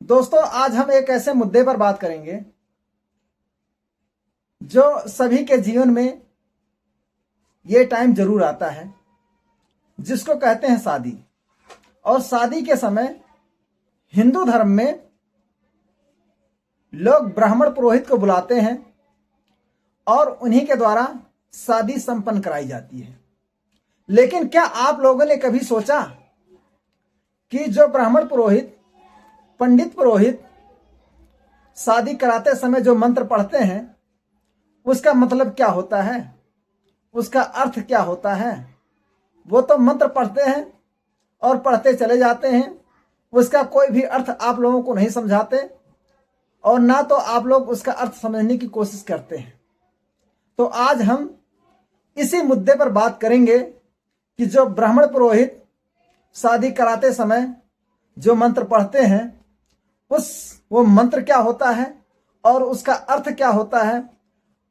दोस्तों, आज हम एक ऐसे मुद्दे पर बात करेंगे जो सभी के जीवन में ये टाइम जरूर आता है, जिसको कहते हैं शादी। और शादी के समय हिंदू धर्म में लोग ब्राह्मण पुरोहित को बुलाते हैं और उन्हीं के द्वारा शादी संपन्न कराई जाती है। लेकिन क्या आप लोगों ने कभी सोचा कि जो ब्राह्मण पुरोहित, पंडित पुरोहित शादी कराते समय जो मंत्र पढ़ते हैं उसका मतलब क्या होता है, उसका अर्थ क्या होता है? वो तो मंत्र पढ़ते हैं और पढ़ते चले जाते हैं, उसका कोई भी अर्थ आप लोगों को नहीं समझाते और ना तो आप लोग उसका अर्थ समझने की कोशिश करते हैं। तो आज हम इसी मुद्दे पर बात करेंगे कि जो ब्राह्मण पुरोहित शादी कराते समय जो मंत्र पढ़ते हैं वो मंत्र क्या होता है और उसका अर्थ क्या होता है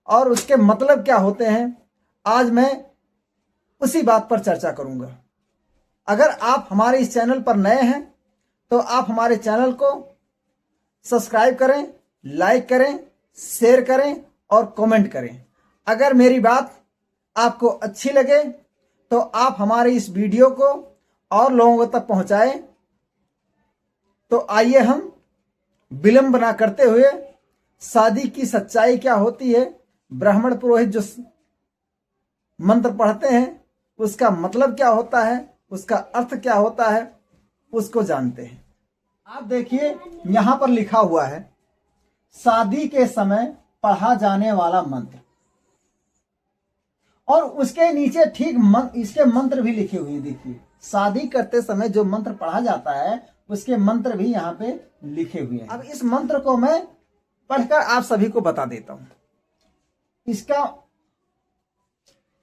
और उसके मतलब क्या होते हैं। आज मैं उसी बात पर चर्चा करूंगा। अगर आप हमारे इस चैनल पर नए हैं तो आप हमारे चैनल को सब्सक्राइब करें, लाइक करें, शेयर करें और कमेंट करें। अगर मेरी बात आपको अच्छी लगे तो आप हमारे इस वीडियो को और लोगों तक पहुंचाएं। तो आइए हम विलंब ना करते हुए शादी की सच्चाई क्या होती है, ब्राह्मण पुरोहित जो मंत्र पढ़ते हैं उसका मतलब क्या होता है, उसका अर्थ क्या होता है, उसको जानते हैं। आप देखिए, यहां पर लिखा हुआ है शादी के समय पढ़ा जाने वाला मंत्र, और उसके नीचे ठीक इसके मंत्र भी लिखे हुए हैं। देखिए, शादी करते समय जो मंत्र पढ़ा जाता है उसके मंत्र भी यहाँ पे लिखे हुए हैं। अब इस मंत्र को मैं पढ़कर आप सभी को बता देता हूं। इसका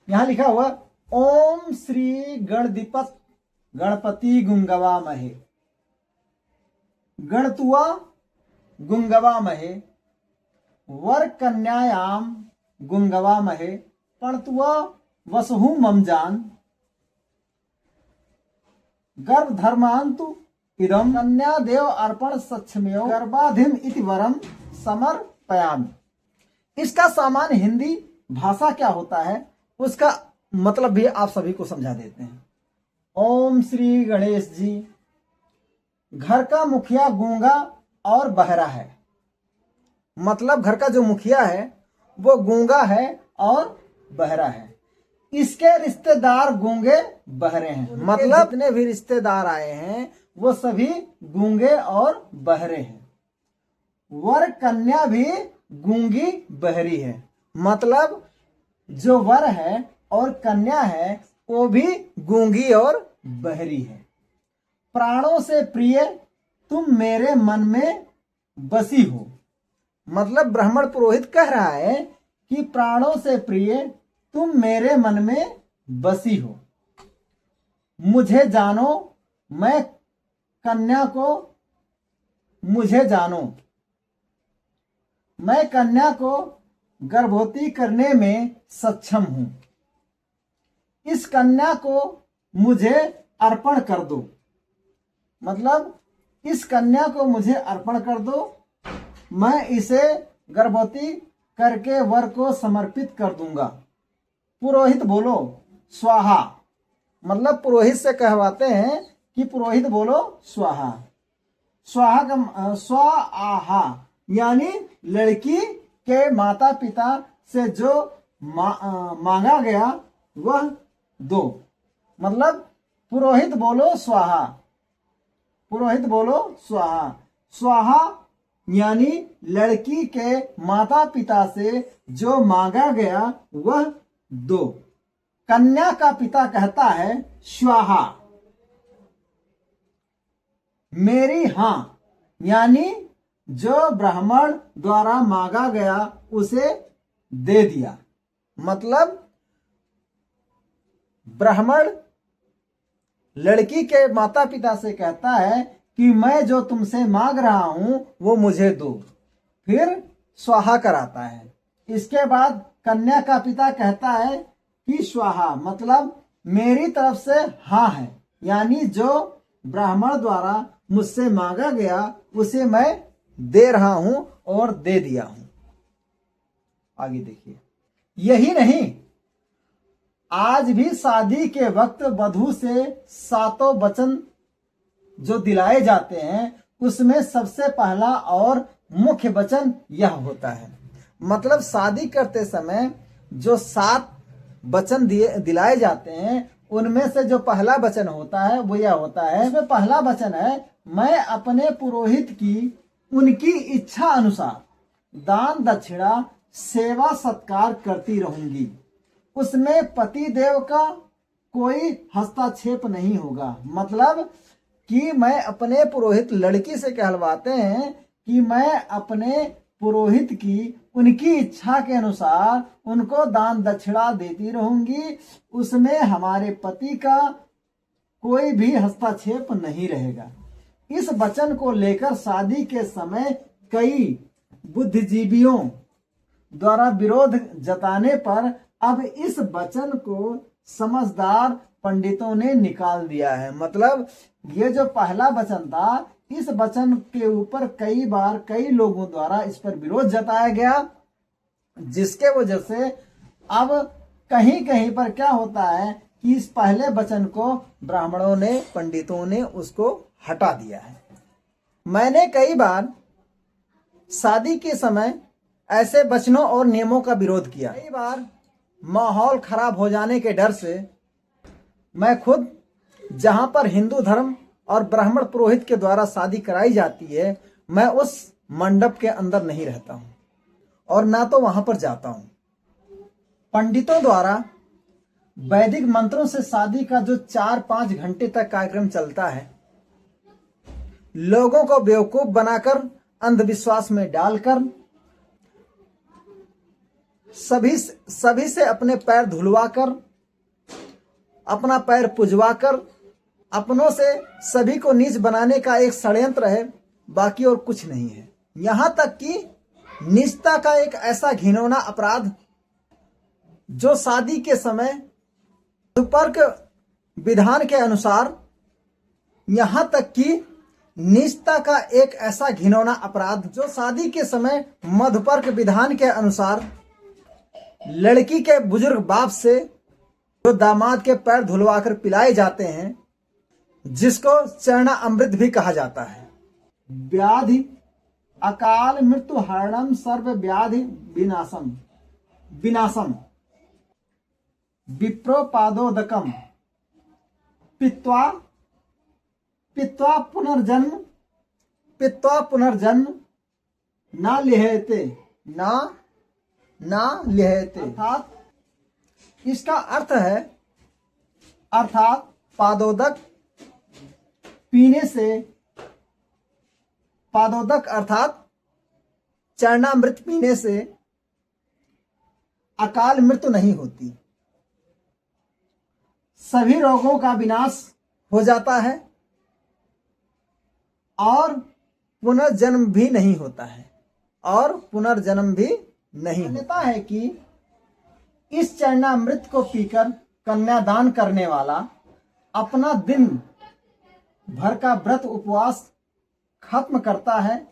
यहां लिखा हुआ ओम श्री गणदीपत गणपति गुंगवा महे, गणतुआ गुंगवा महे, वर कन्यायाम गुंगवा महे, पणतुआ वसुहु ममजान, गर्भ धर्मांतु इदम कन्या देव अर्पण सक्षमेव गर्भाधिम इति वरम समर्पयामि। इसका सामान्य हिंदी भाषा क्या होता है उसका मतलब भी आप सभी को समझा देते हैं। ओम श्री गणेश जी। घर का मुखिया गूंगा और बहरा है, मतलब घर का जो मुखिया है वो गूंगा है और बहरा है। इसके रिश्तेदार गूंगे बहरे हैं, मतलब जितने भी रिश्तेदार आए हैं वो सभी गूंगे और बहरे हैं। वर कन्या भी गूंगी बहरी है, मतलब जो वर है और कन्या है वो भी गूंगी और बहरी है। प्राणों से प्रिय तुम मेरे मन में बसी हो, मतलब ब्राह्मण पुरोहित कह रहा है कि प्राणों से प्रिय तुम मेरे मन में बसी हो। मुझे जानो, मैं कन्या को मुझे जानो, मैं कन्या को गर्भवती करने में सक्षम हूं। इस कन्या को मुझे अर्पण कर दो, मतलब इस कन्या को मुझे अर्पण कर दो, मैं इसे गर्भवती करके वर को समर्पित कर दूंगा। पुरोहित बोलो स्वाहा, मतलब पुरोहित से कहवाते हैं कि पुरोहित बोलो स्वाहा। स्वाहा का स्वाहा यानी लड़की के माता पिता से जो मांगा गया वह दो, मतलब पुरोहित बोलो स्वाहा, पुरोहित बोलो स्वाहा। स्वाहा यानी लड़की के माता पिता से जो मांगा गया वह दो। कन्या का पिता कहता है स्वाहा, मेरी हां यानी जो ब्राह्मण द्वारा मांगा गया उसे दे दिया, मतलब ब्राह्मण लड़की के माता पिता से कहता है कि मैं जो तुमसे मांग रहा हूं वो मुझे दो, फिर स्वाहा कराता है। इसके बाद कन्या का पिता कहता है कि स्वाहा, मतलब मेरी तरफ से हाँ है, यानी जो ब्राह्मण द्वारा मुझसे मांगा गया उसे मैं दे रहा हूं और दे दिया हूं। आगे देखिए, यही नहीं, आज भी शादी के वक्त वधू से 7 वचन जो दिलाए जाते हैं उसमें सबसे पहला और मुख्य वचन यह होता है। मतलब शादी करते समय जो 7 वचन दिलाए जाते हैं उनमें से जो पहला वचन होता है वो यह होता है, इसमें पहला वचन है, मैं अपने पुरोहित की उनकी इच्छा अनुसार दान दक्षिणा सेवा सत्कार करती रहूंगी। उसमें पति देव का कोई हस्तक्षेप नहीं होगा। मतलब कि मैं अपने पुरोहित, लड़की से कहलवाते हैं कि मैं अपने पुरोहित की उनकी इच्छा के अनुसार उनको दान दक्षिणा देती रहूंगी, उसमें हमारे पति का कोई भी हस्तक्षेप नहीं रहेगा। इस वचन को लेकर शादी के समय कई बुद्धिजीवियों द्वारा विरोध जताने पर अब इस वचन को समझदार पंडितों ने निकाल दिया है। मतलब ये जो पहला वचन था, इस वचन के ऊपर कई बार कई लोगों द्वारा इस पर विरोध जताया गया, जिसके वजह से अब कहीं कहीं पर क्या होता है कि इस पहले वचन को ब्राह्मणों ने, पंडितों ने उसको हटा दिया है। मैंने कई बार शादी के समय ऐसे वचनों और नियमों का विरोध किया। कई बार माहौल खराब हो जाने के डर से मैं खुद, जहां पर हिंदू धर्म और ब्राह्मण पुरोहित के द्वारा शादी कराई जाती है, मैं उस मंडप के अंदर नहीं रहता हूं और ना तो वहां पर जाता हूं। पंडितों द्वारा वैदिक मंत्रों से शादी का जो 4-5 घंटे तक कार्यक्रम चलता है, लोगों को बेवकूफ बनाकर, अंधविश्वास में डालकर, सभी से अपने पैर धुलवाकर, अपना पैर पुजवाकर, अपनों से सभी को नीच बनाने का एक षड्यंत्र है, बाकी और कुछ नहीं है। यहां तक कि नीचता का एक ऐसा घिनौना अपराध जो शादी के समय मधुपर्क विधान के अनुसार, यहां तक कि नीचता का एक ऐसा घिनौना अपराध जो शादी के समय मधुपर्क विधान के अनुसार लड़की के बुजुर्ग बाप से जो दामाद के पैर धुलवाकर पिलाए जाते हैं, जिसको चरना अमृत भी कहा जाता है। व्याधि अकाल मृत्यु हरणम सर्व व्याधि विनाशम विप्रोपादोदकम पित्वा पुनर्जन्म ना लिहते अर्थात इसका अर्थ है, अर्थात पादोदक पीने से, पादोदक अर्थात चरणामृत पीने से अकाल मृत्यु नहीं होती, सभी रोगों का विनाश हो जाता है और पुनर्जन्म भी नहीं होता है, और पुनर्जन्म भी नहीं होता है कि इस चरणामृत को पीकर कन्यादान करने वाला अपना दिन भर का व्रत उपवास खत्म करता है।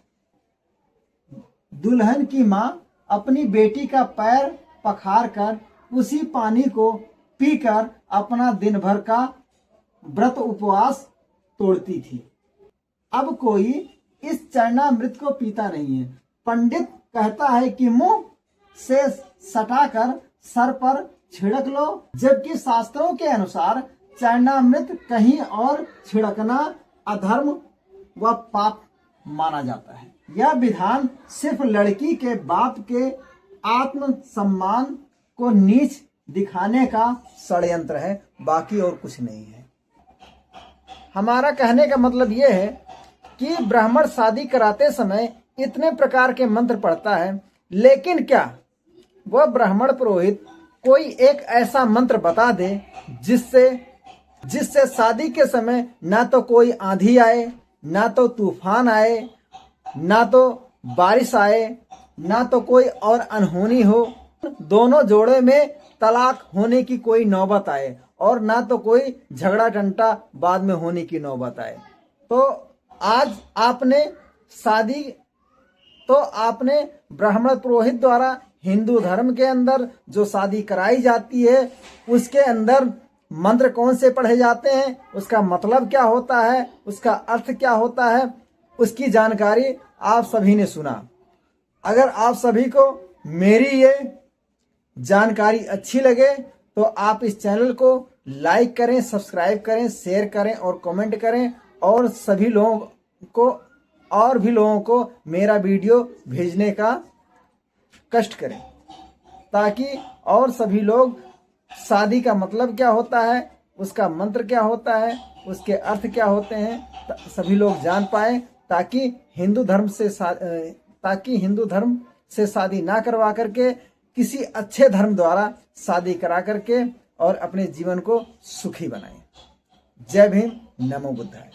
दुल्हन की मां अपनी बेटी का पैर पखार कर उसी पानी को पीकर अपना दिन भर का व्रत उपवास तोड़ती थी। अब कोई इस चरणामृत को पीता नहीं है। पंडित कहता है कि मुंह से सटाकर सर पर छिड़क लो, जबकि शास्त्रों के अनुसार चरणामृत कहीं और छिड़कना अधर्म व पाप माना जाता है। यह विधान सिर्फ लड़की के बाप के आत्म सम्मान को नीच दिखाने का षड्यंत्र है, बाकी और कुछ नहीं है। हमारा कहने का मतलब यह है कि ब्राह्मण शादी कराते समय इतने प्रकार के मंत्र पढ़ता है, लेकिन क्या वह ब्राह्मण पुरोहित कोई एक ऐसा मंत्र बता दे जिससे शादी के समय ना तो कोई आंधी आए, ना तो तूफान आए, ना तो बारिश आए, ना तो कोई और अनहोनी हो, दोनों जोड़े में तलाक होने की कोई नौबत आए, और ना तो कोई झगड़ा टंटा बाद में होने की नौबत आए। तो आज आपने शादी तो आपने ब्राह्मण पुरोहित द्वारा हिंदू धर्म के अंदर जो शादी कराई जाती है उसके अंदर मंत्र कौन से पढ़े जाते हैं, उसका मतलब क्या होता है, उसका अर्थ क्या होता है, उसकी जानकारी आप सभी ने सुना। अगर आप सभी को मेरी ये जानकारी अच्छी लगे तो आप इस चैनल को लाइक करें, सब्सक्राइब करें, शेयर करें और कमेंट करें और सभी लोगों को और भी लोगों को मेरा वीडियो भेजने का कष्ट करें, ताकि और सभी लोग शादी का मतलब क्या होता है, उसका मंत्र क्या होता है, उसके अर्थ क्या होते हैं, सभी लोग जान पाए, ताकि हिंदू धर्म से शादी ना करवा करके किसी अच्छे धर्म द्वारा शादी करा करके और अपने जीवन को सुखी बनाएं। जय भीम, नमो बुद्धाय।